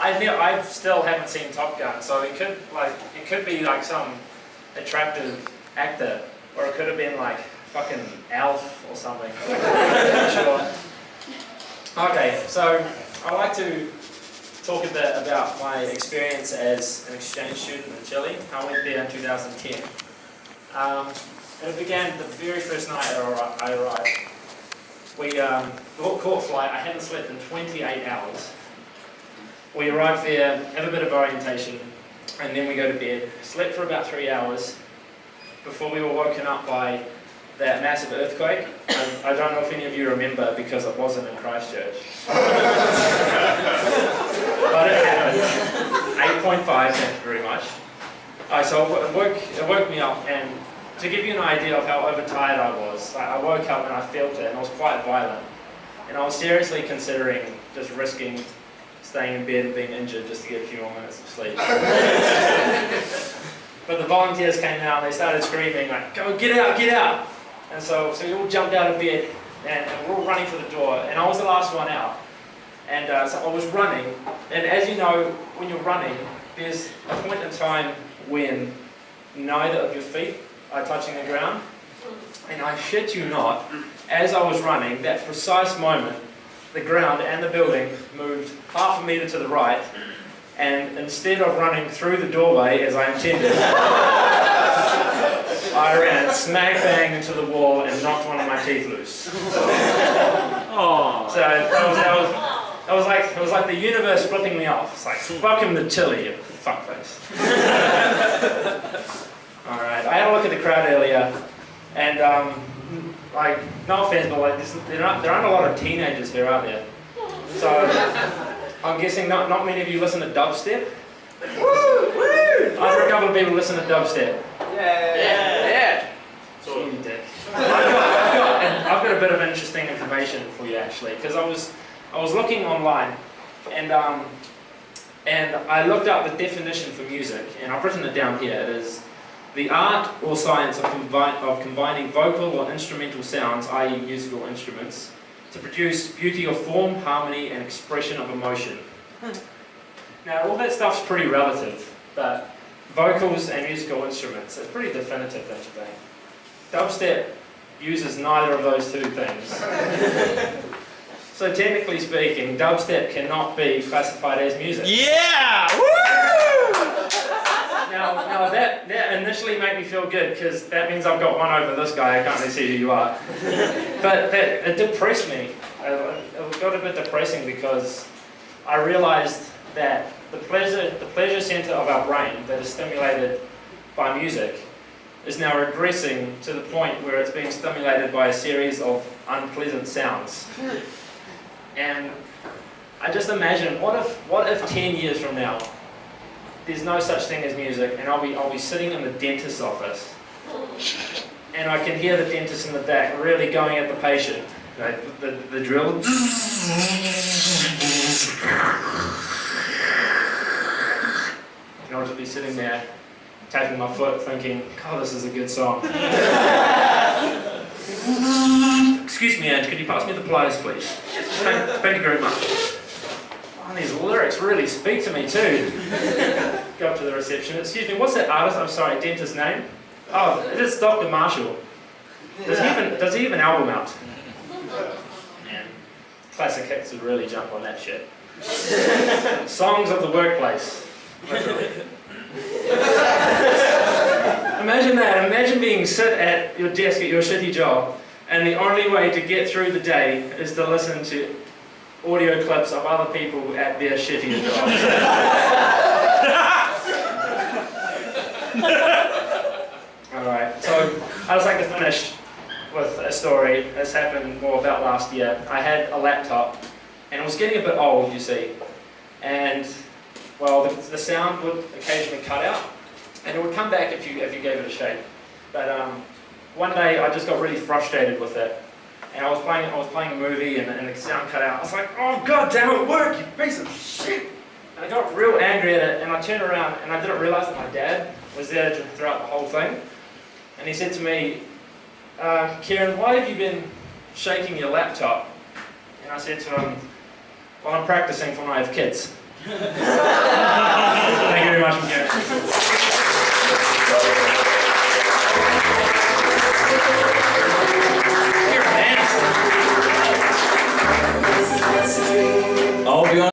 I still haven't seen Top Gun, so it could be like some attractive actor, or it could have been like fucking Alf or something. I'm not sure. Okay, so I'd like to talk a bit about my experience as an exchange student in Chile. I went there in 2010. It began the very first night I arrived. We caught a flight. I hadn't slept in 28 hours. We arrived there, have a bit of orientation, and then we go to bed. Slept for about 3 hours before we were woken up by that massive earthquake. I don't know if any of you remember because it wasn't in Christchurch. But it happened. 8.5, thank you very much. So it woke me up, and to give you an idea of how overtired I was, I woke up and I felt it, and it was quite violent. And I was seriously considering just risking staying in bed and being injured just to get a few more minutes of sleep. But the volunteers came out and they started screaming like, "Go, get out, get out!" And so we all jumped out of bed and we're all running for the door, and I was the last one out. And so I was running, and as you know, when you're running, there's a point in time when neither of your feet are touching the ground. And I shit you not, as I was running, that precise moment, the ground and the building moved half a metre to the right, and instead of running through the doorway as I intended, I ran smack bang into the wall and knocked one of my teeth loose. Oh. So it was like the universe flipping me off. It's like, fuck him to Chile, you fuckface. Alright, I had a look at the crowd earlier, and like, no offense, but like there aren't a lot of teenagers here, are there? So I'm guessing not many of you listen to dubstep. Woo! Woo! I heard a couple of people listen to dubstep. Yeah. So you dick. I've got a bit of interesting information for you actually, because I was looking online, and I looked up the definition for music, and I've written it down here. It is the art or science of combining vocal or instrumental sounds, i.e. musical instruments, to produce beauty of form, harmony, and expression of emotion. Now, all that stuff's pretty relative, but vocals and musical instruments, it's pretty definitive, don't you think? Dubstep uses neither of those two things. So technically speaking, dubstep cannot be classified as music. Yeah! Woo! Now that initially made me feel good, because that means I've got one over this guy. I can't really see who you are. But it depressed me. It got a bit depressing because I realized that the pleasure center of our brain that is stimulated by music is now regressing to the point where it's being stimulated by a series of unpleasant sounds. And I just imagine, what if 10 years from now, there's no such thing as music, and I'll be sitting in the dentist's office, and I can hear the dentist in the back really going at the patient, like the drill. And I'll just be sitting there, tapping my foot, thinking, "Oh, this is a good song." Excuse me, Ange, could you pass me the pliers, please? Thank you very much. Oh, these lyrics really speak to me too. Go up to the reception. Excuse me, what's that artist? I'm sorry, dentist's name? Oh, it is Dr. Marshall. Does he have an album out? Man, classic hits would really jump on that shit. Songs of the workplace. Imagine that. Imagine being sit at your desk at your shitty job, and the only way to get through the day is to listen to audio clips of other people at their shittier jobs. Alright, so I'd just like to finish with a story. This happened about last year. I had a laptop, and it was getting a bit old, you see. And, well, the sound would occasionally cut out, and it would come back if you gave it a shake. But one day I just got really frustrated with it. And I was playing a movie, and the sound cut out. I was like, "Oh god damn it, work, you piece of shit!" And I got real angry at it, and I turned around, and I didn't realise that my dad was there throughout the whole thing. And he said to me, "Kieran, why have you been shaking your laptop?" And I said to him, "Well, I'm practicing for when I have kids."